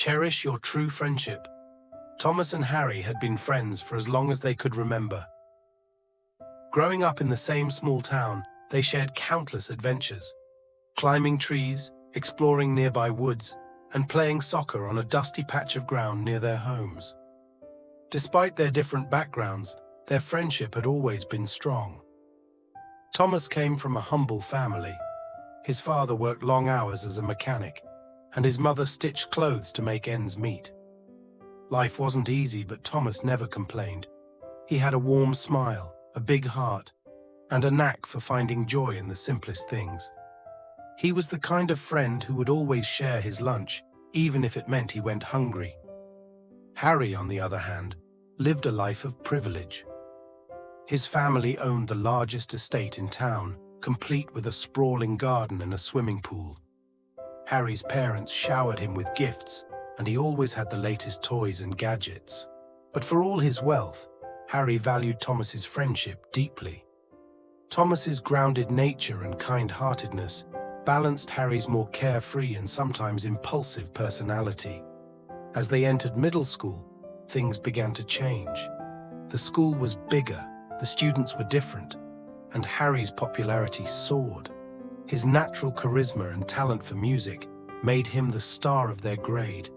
Cherish your true friendship. Thomas and Harry had been friends for as long as they could remember. Growing up in the same small town, they shared countless adventures, climbing trees, exploring nearby woods, and playing soccer on a dusty patch of ground near their homes. Despite their different backgrounds, their friendship had always been strong. Thomas came from a humble family. His father worked long hours as a mechanic, and his mother stitched clothes to make ends meet. Life wasn't easy, but Thomas never complained. He had a warm smile, a big heart, and a knack for finding joy in the simplest things. He was the kind of friend who would always share his lunch, even if it meant he went hungry. Harry, on the other hand, lived a life of privilege. His family owned the largest estate in town, complete with a sprawling garden and a swimming pool. Harry's parents showered him with gifts, and he always had the latest toys and gadgets. But for all his wealth, Harry valued Thomas's friendship deeply. Thomas's grounded nature and kind-heartedness balanced Harry's more carefree and sometimes impulsive personality. As they entered middle school, things began to change. The school was bigger, the students were different, and Harry's popularity soared. His natural charisma and talent for music made him the star of their grade.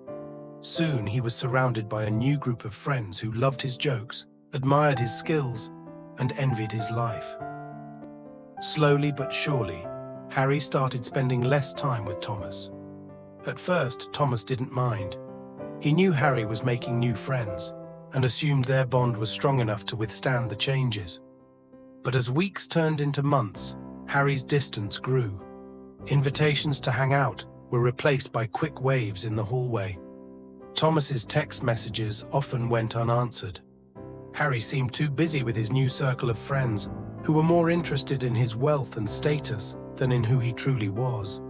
Soon he was surrounded by a new group of friends who loved his jokes, admired his skills, and envied his life. Slowly but surely, Harry started spending less time with Thomas. At first, Thomas didn't mind. He knew Harry was making new friends and assumed their bond was strong enough to withstand the changes. But as weeks turned into months, Harry's distance grew. Invitations to hang out were replaced by quick waves in the hallway. Thomas's text messages often went unanswered. Harry seemed too busy with his new circle of friends, who were more interested in his wealth and status than in who he truly was.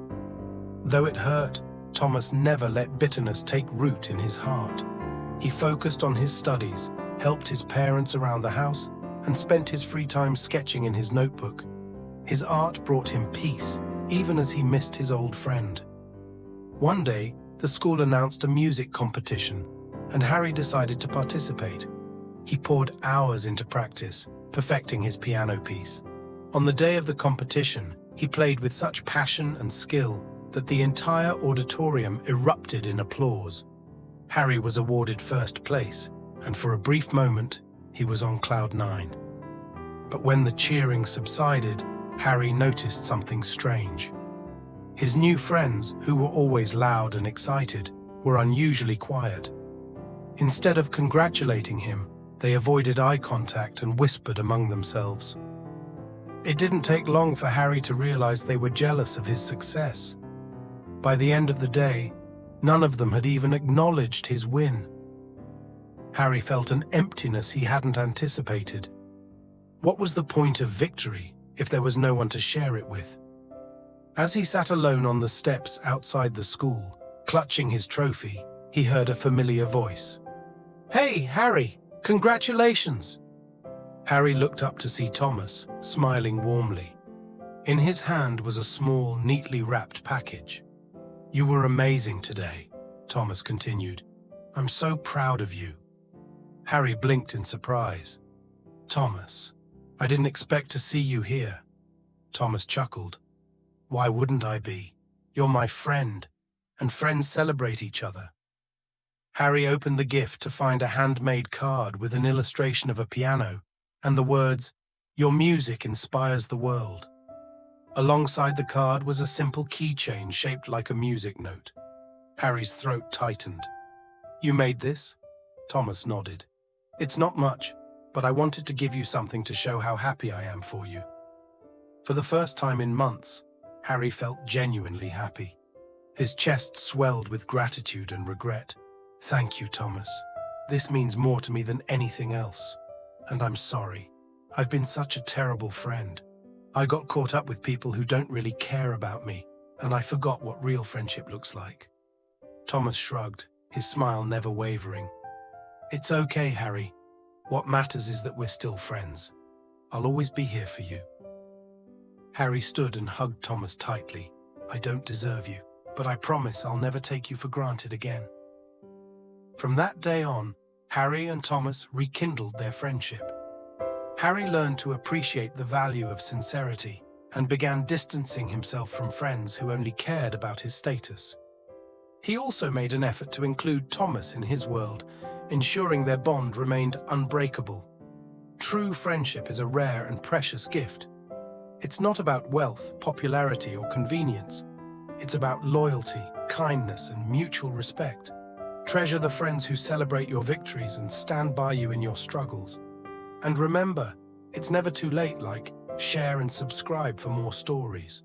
Though it hurt, Thomas never let bitterness take root in his heart. He focused on his studies, helped his parents around the house, and spent his free time sketching in his notebook. His art brought him peace, even as he missed his old friend. One day, the school announced a music competition, and Harry decided to participate. He poured hours into practice, perfecting his piano piece. On the day of the competition, he played with such passion and skill that the entire auditorium erupted in applause. Harry was awarded first place, and for a brief moment, he was on cloud nine. But when the cheering subsided, Harry noticed something strange. His new friends, who were always loud and excited, were unusually quiet. Instead of congratulating him, they avoided eye contact and whispered among themselves. It didn't take long for Harry to realize they were jealous of his success. By the end of the day, none of them had even acknowledged his win. Harry felt an emptiness he hadn't anticipated. What was the point of victory if there was no one to share it with? As he sat alone on the steps outside the school, clutching his trophy, he heard a familiar voice. "Hey, Harry! Congratulations!" Harry looked up to see Thomas, smiling warmly. In his hand was a small, neatly wrapped package. "You were amazing today," Thomas continued. "I'm so proud of you." Harry blinked in surprise. "Thomas, I didn't expect to see you here." Thomas chuckled. "Why wouldn't I be? You're my friend, and friends celebrate each other." Harry opened the gift to find a handmade card with an illustration of a piano and the words, "Your music inspires the world." Alongside the card was a simple keychain shaped like a music note. Harry's throat tightened. "You made this?" Thomas nodded. "It's not much, but I wanted to give you something to show how happy I am for you." For the first time in months, Harry felt genuinely happy. His chest swelled with gratitude and regret. "Thank you, Thomas. This means more to me than anything else. And I'm sorry. I've been such a terrible friend. I got caught up with people who don't really care about me, and I forgot what real friendship looks like." Thomas shrugged, his smile never wavering. "It's okay, Harry. What matters is that we're still friends. I'll always be here for you." Harry stood and hugged Thomas tightly. "I don't deserve you, but I promise I'll never take you for granted again." From that day on, Harry and Thomas rekindled their friendship. Harry learned to appreciate the value of sincerity and began distancing himself from friends who only cared about his status. He also made an effort to include Thomas in his world, ensuring their bond remained unbreakable. True friendship is a rare and precious gift. It's not about wealth, popularity, or convenience. It's about loyalty, kindness, and mutual respect. Treasure the friends who celebrate your victories and stand by you in your struggles. And remember, it's never too late. Share and subscribe for more stories.